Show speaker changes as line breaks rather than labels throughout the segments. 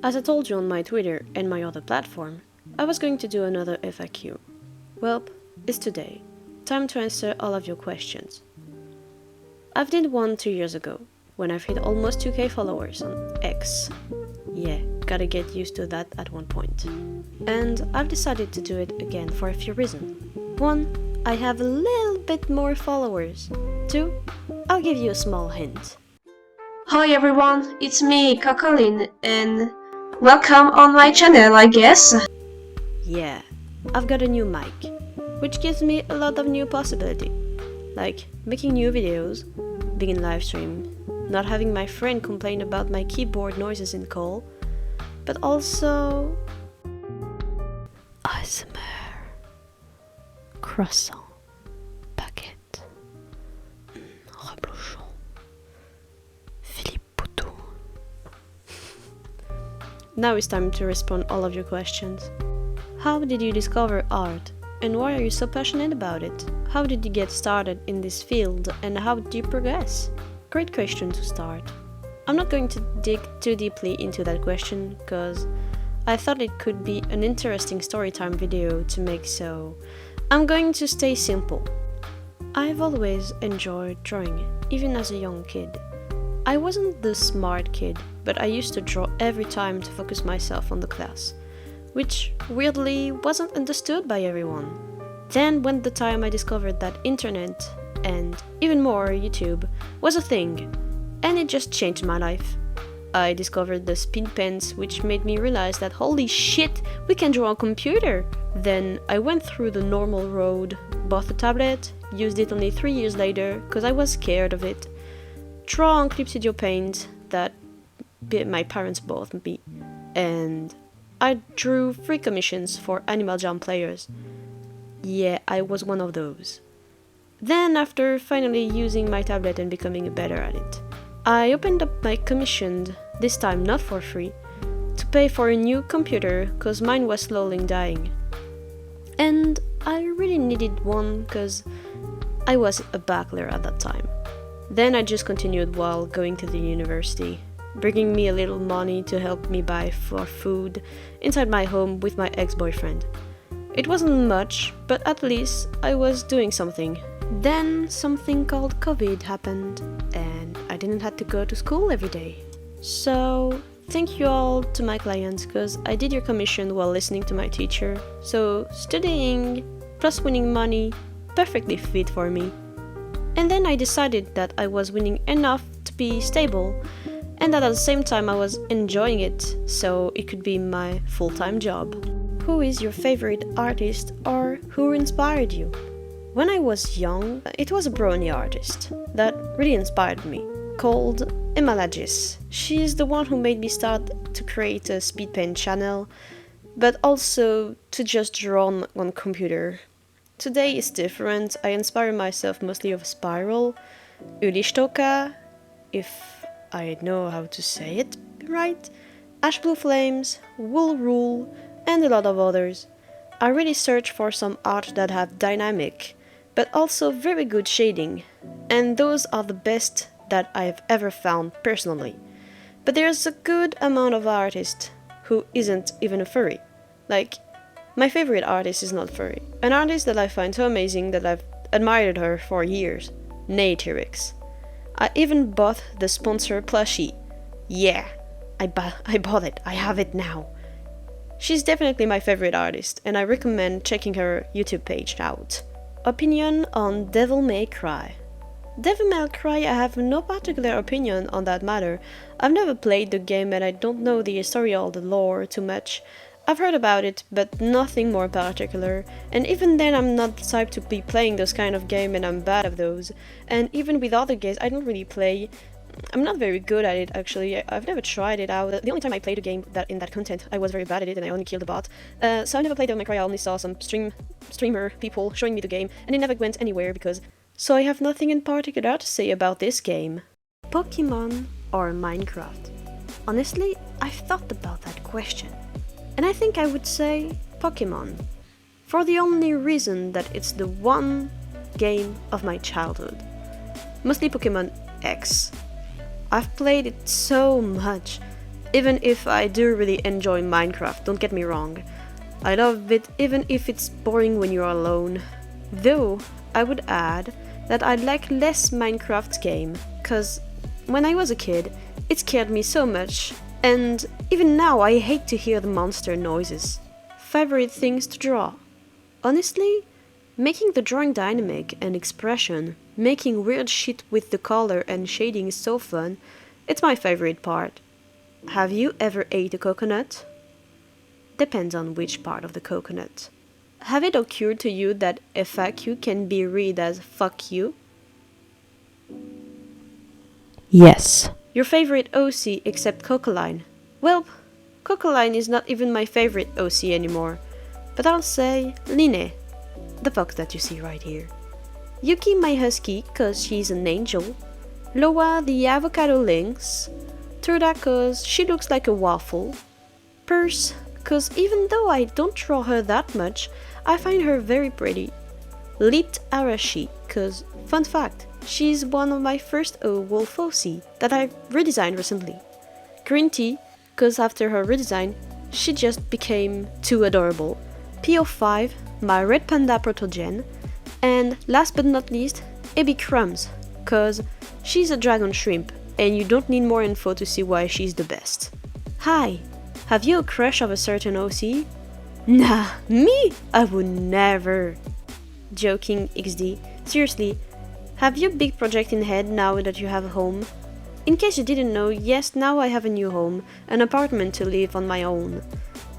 As I told you on my Twitter and my other platform, I was going to do another FAQ. Well, it's today. Time to answer all of your questions. I've did one 2 years ago, when I've hit almost 2k followers on X. Yeah, gotta get used to that at one point. And I've decided to do it again for a few reasons. 1, I have a little bit more followers. 2, I'll give you a small hint.
Hi everyone, it's me, Kakalin, and welcome on my channel, I guess.
Yeah, I've got a new mic, which gives me a lot of new possibility, like making new videos, being in live stream, not having my friend complain about my keyboard noises in call, but also ASMR, croissant, baguette, reblochon, Philippe Poutou. Now it's time to respond all of your questions. How did you discover art? And why are you so passionate about it? How did you get started in this field and how did you progress? Great question to start. I'm not going to dig too deeply into that question because I thought it could be an interesting storytime video to make, so I'm going to stay simple. I've always enjoyed drawing, even as a young kid. I wasn't the smart kid, but I used to draw every time to focus myself on the class, which weirdly wasn't understood by everyone. Then went the time I discovered that internet, and even more YouTube, was a thing, and it just changed my life. I discovered the speed pens, which made me realize that holy shit, we can draw on computer! Then I went through the normal road, bought a tablet, used it only 3 years later, cause I was scared of it. Draw on Clip Studio Paint, that my parents bought me, and I drew free commissions for Animal Jam players. Yeah, I was one of those. Then, after finally using my tablet and becoming better at it, I opened up my commission, this time not for free, to pay for a new computer cause mine was slowly dying. And I really needed one cause I was a bachelor at that time. Then I just continued while going to the university, bringing me a little money to help me buy for food inside my home with my ex-boyfriend. It wasn't much, but at least I was doing something. Then something called COVID happened, and I didn't have to go to school every day. So thank you all to my clients, cause I did your commission while listening to my teacher, so studying plus winning money perfectly fit for me. And then I decided that I was winning enough to be stable, and that at the same time I was enjoying it, so it could be my full-time job. Who is your favorite artist or who inspired you? When I was young, it was a brony artist that really inspired me, called Emalagis. She is the one who made me start to create a speed paint channel, but also to just draw on computer. Today is different. I inspire myself mostly of Spiral, Ulishtoka, if I know how to say it right, Ash Blue Flames, Wool Rule, and a lot of others. I really search for some art that have dynamic, but also very good shading, and those are the best that I've ever found personally. But there's a good amount of artists who isn't even a furry. Like, my favorite artist is not furry. An artist that I find so amazing that I've admired her for years, Natyrix. I even bought the sponsor plushie. Yeah, I bought it, I have it now. She's definitely my favorite artist, and I recommend checking her YouTube page out. Opinion on Devil May Cry. Devil May Cry, I have no particular opinion on that matter. I've never played the game and I don't know the story or the lore too much. I've heard about it, but nothing more particular, and even then I'm not the type to be playing those kind of game and I'm bad at those. And even with other games, I don't really play. I'm not very good at it actually. I've never tried it out. The only time I played a game that in that content, I was very bad at it and I only killed a bot. So I never played Devil May Cry. I only saw some streamer people showing me the game, and it never went anywhere because. So I have nothing in particular to say about this game. Pokemon or Minecraft? Honestly, I've thought about that question, and I think I would say Pokemon. For the only reason that it's the one game of my childhood. Mostly Pokemon X. I've played it so much, even if I do really enjoy Minecraft, don't get me wrong. I love it even if it's boring when you're alone. Though, I would add that I like less Minecraft game, cause when I was a kid, it scared me so much, and even now I hate to hear the monster noises. Favorite things to draw? Honestly, making the drawing dynamic and expression, making weird shit with the color and shading is so fun. It's my favorite part. Have you ever ate a coconut? Depends on which part of the coconut. Have it occurred to you that FAQ can be read as fuck you?
Yes.
Your favorite OC except Cocoline? Well, Cocoline is not even my favorite OC anymore, but I'll say Line, the fox that you see right here. Yuki, my husky, cause she's an angel. Loa, the avocado lynx. Turda, cause she looks like a waffle. Purse, cause even though I don't draw her that much, I find her very pretty. Lit Arashi, cause, fun fact, she's one of my first wolf OC that I redesigned recently. Green Tea, cause after her redesign, she just became too adorable. PO5, my red panda protogen, and last but not least, Abby Crumbs, cause she's a dragon shrimp, and you don't need more info to see why she's the best. Hi, have you a crush of a certain OC? Nah, me? I would never. Joking, XD. Seriously, have you a big project in head now that you have a home? In case you didn't know, yes, now I have a new home, an apartment to live on my own.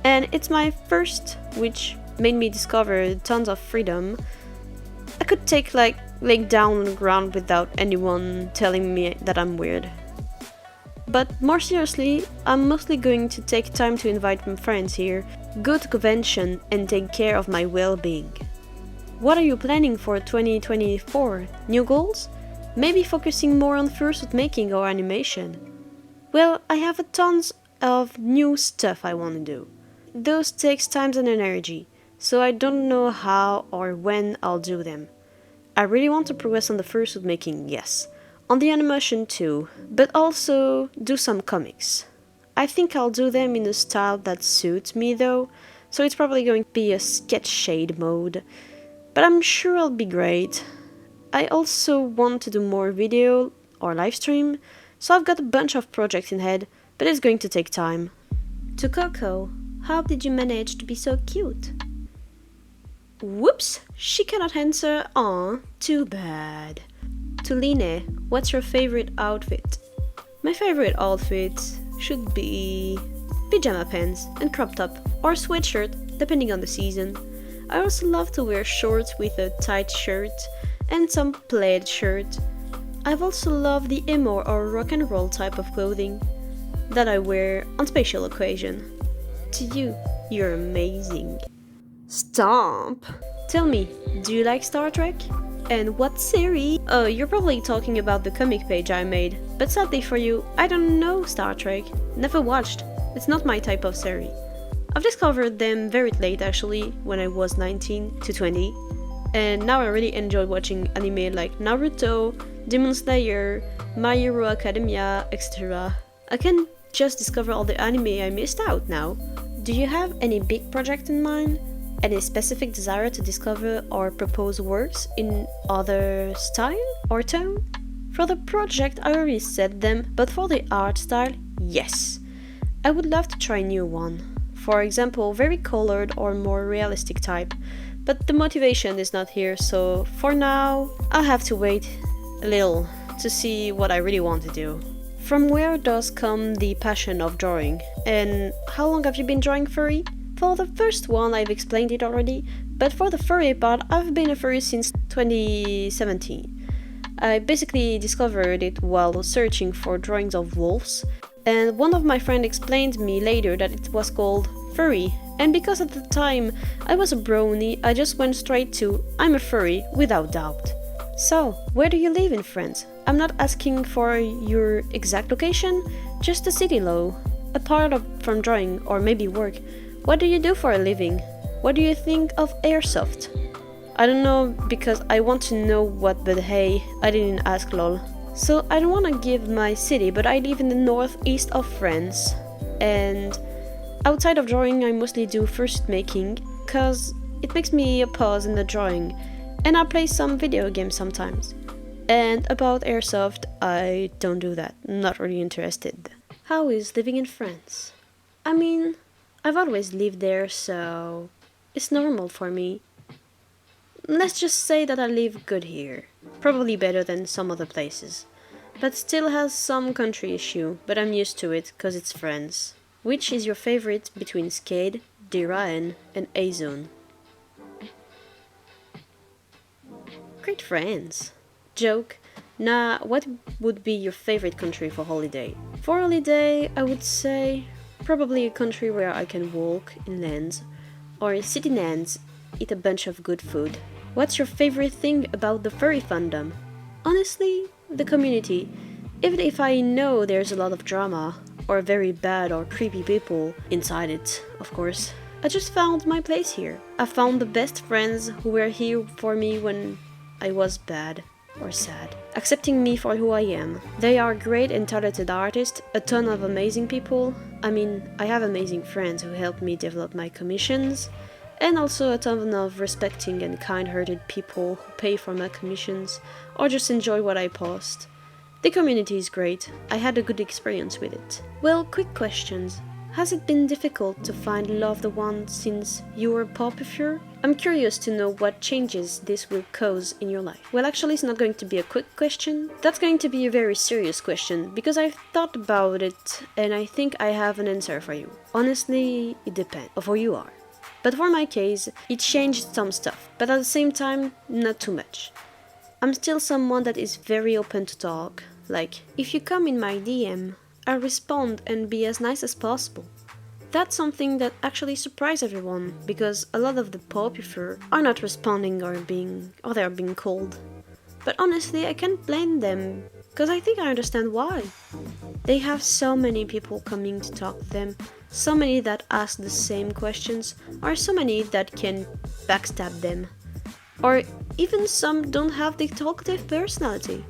And it's my first, which made me discover tons of freedom. I could take lay down on the ground without anyone telling me that I'm weird. But more seriously, I'm mostly going to take time to invite my friends here, go to convention and take care of my well-being. What are you planning for 2024? New goals? Maybe focusing more on fursuit making or animation? Well, I have tons of new stuff I want to do. Those takes time and energy, so I don't know how or when I'll do them. I really want to progress on the fursuit making, yes. On the animation too, but also do some comics. I think I'll do them in a style that suits me though, so it's probably going to be a sketch shade mode. But I'm sure it'll be great. I also want to do more video or live stream, so I've got a bunch of projects in head, but it's going to take time. To Coco, how did you manage to be so cute? Whoops, she cannot answer. Aw, too bad. To Line, what's your favorite outfit? My favorite outfit should be pyjama pants and crop top or sweatshirt, depending on the season. I also love to wear shorts with a tight shirt and some plaid shirt. I've also loved the emo or rock and roll type of clothing that I wear on special occasion. To you, you're amazing. Stomp! Tell me, do you like Star Trek? And what series? Oh, you're probably talking about the comic page I made, but sadly for you, I don't know Star Trek. Never watched. It's not my type of series. I've discovered them very late actually, when I was 19 to 20, and now I really enjoy watching anime like Naruto, Demon Slayer, My Hero Academia, etc. I can just discover all the anime I missed out now. Do you have any big project in mind? Any specific desire to discover or propose works in other style or tone? For the project I already said them, but for the art style, yes. I would love to try a new one. For example, very colored or more realistic type, but the motivation is not here, so for now, I'll have to wait a little to see what I really want to do. From where does come the passion of drawing? And how long have you been drawing furry? For the first one, I've explained it already, but for the furry part, I've been a furry since 2017. I basically discovered it while searching for drawings of wolves, and one of my friends explained me later that it was called furry, and because at the time I was a brony, I just went straight to I'm a furry without doubt. So, where do you live in France? I'm not asking for your exact location, just the city low. Apart from drawing or maybe work, what do you do for a living? What do you think of airsoft? I don't know because I want to know what, but hey, I didn't ask lol. So I don't want to give my city, but I live in the northeast of France. And outside of drawing, I mostly do fursuit making, cause it makes me a pause in the drawing, and I play some video games sometimes. And about airsoft, I don't do that, not really interested. How is living in France? I mean, I've always lived there, so it's normal for me. Let's just say that I live good here. Probably better than some other places. But still has some country issue, but I'm used to it, cause it's France. Which is your favorite between Skade, Diraen, and A-Zone? Great friends. Joke. Nah, what would be your favorite country for holiday? For holiday, I would say probably a country where I can walk in lands, or sit in lands, eat a bunch of good food. What's your favorite thing about the Furry Fundom? Honestly, the community. Even if I know there's a lot of drama, or very bad or creepy people inside it, of course, I just found my place here. I found the best friends who were here for me when I was bad or sad, accepting me for who I am. They are great and talented artists, a ton of amazing people. I mean, I have amazing friends who help me develop my commissions, and also a ton of respecting and kind-hearted people who pay for my commissions or just enjoy what I post. The community is great. I had a good experience with it. Well, quick questions. Has it been difficult to find loved ones since you were popular? I'm curious to know what changes this will cause in your life. Well, actually, it's not going to be a quick question. That's going to be a very serious question, because I've thought about it and I think I have an answer for you. Honestly, it depends of who you are. But for my case, it changed some stuff, but at the same time, not too much. I'm still someone that is very open to talk. Like, if you come in my DM, I respond and be as nice as possible. That's something that actually surprised everyone, because a lot of the popular are not responding or they're being cold. But honestly, I can't blame them, because I think I understand why. They have so many people coming to talk to them, so many that ask the same questions, or so many that can backstab them. Or even some don't have the talkative personality.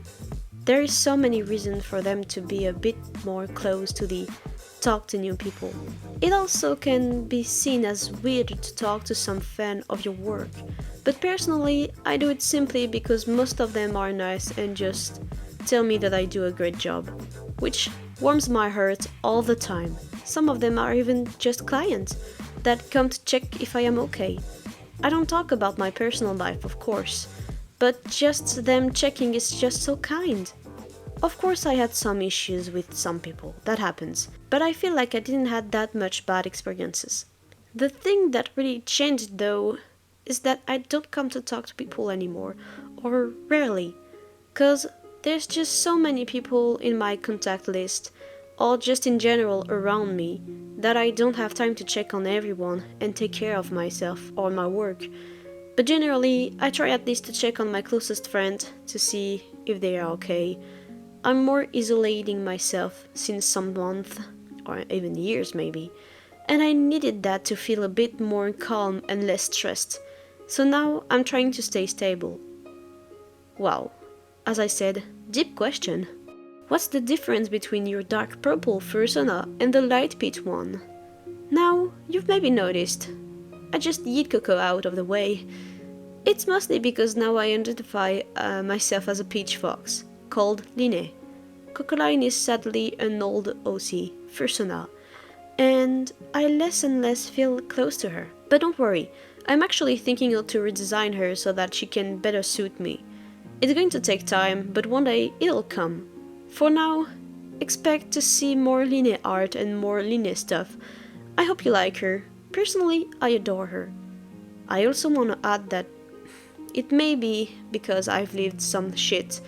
There is so many reasons for them to be a bit more close to the talk to new people. It also can be seen as weird to talk to some fan of your work, but personally I do it simply because most of them are nice and just tell me that I do a great job, which warms my heart all the time. Some of them are even just clients that come to check if I am okay. I don't talk about my personal life, of course, but just them checking is just so kind. Of course I had some issues with some people, that happens, but I feel like I didn't have that much bad experiences. The thing that really changed though is that I don't come to talk to people anymore, or rarely, cause there's just so many people in my contact list, or just in general around me, that I don't have time to check on everyone and take care of myself or my work. But generally, I try at least to check on my closest friend to see if they are okay. I'm more isolating myself since some months, or even years maybe, and I needed that to feel a bit more calm and less stressed. So now I'm trying to stay stable. Wow, as I said, deep question. What's the difference between your dark purple fursona and the light peach one? Now, you've maybe noticed. I just yeet Coco out of the way. It's mostly because now I identify myself as a peach fox, called Line. Cocoline is sadly an old OC, fursona, and I less and less feel close to her. But don't worry, I'm actually thinking to redesign her so that she can better suit me. It's going to take time, but one day it'll come. For now, expect to see more Line art and more Line stuff. I hope you like her. Personally, I adore her. I also want to add that it may be because I've lived some shit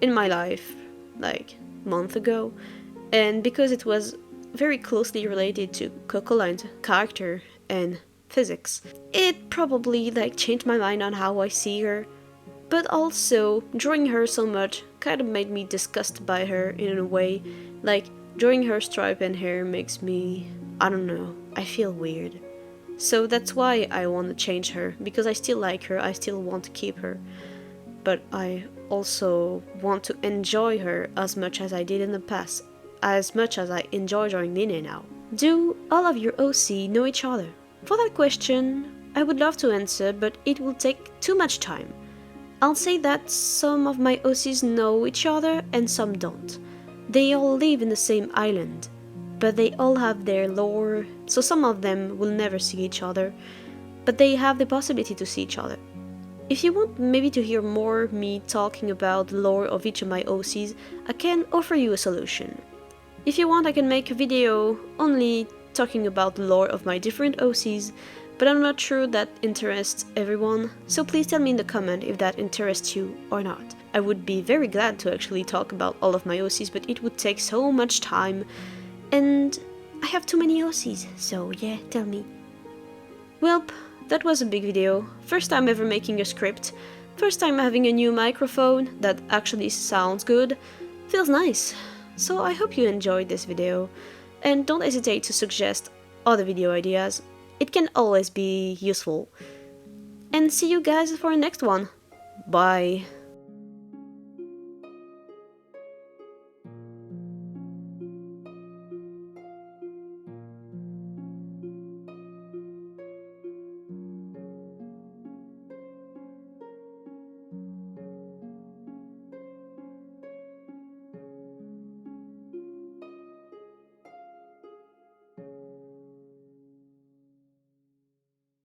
in my life, like a month ago, and because it was very closely related to Cocoline's character and physics. It probably changed my mind on how I see her. But also, drawing her so much kind of made me disgusted by her in a way. Like, drawing her stripe and hair makes me, I don't know, I feel weird. So that's why I want to change her, because I still like her, I still want to keep her. But I also want to enjoy her as much as I did in the past, as much as I enjoy drawing Nene now. Do all of your OC know each other? For that question, I would love to answer, but it will take too much time. I'll say that some of my OCs know each other and some don't. They all live in the same island, but they all have their lore, so some of them will never see each other, but they have the possibility to see each other. If you want maybe to hear more me talking about the lore of each of my OCs, I can offer you a solution. If you want, I can make a video only talking about the lore of my different OCs, but I'm not sure that interests everyone, so please tell me in the comment if that interests you or not. I would be very glad to actually talk about all of my OCs, but it would take so much time, and I have too many OCs, so yeah, tell me. Welp, that was a big video. First time ever making a script, first time having a new microphone that actually sounds good. Feels nice. So I hope you enjoyed this video, and don't hesitate to suggest other video ideas. It can always be useful. And see you guys for the next one. Bye.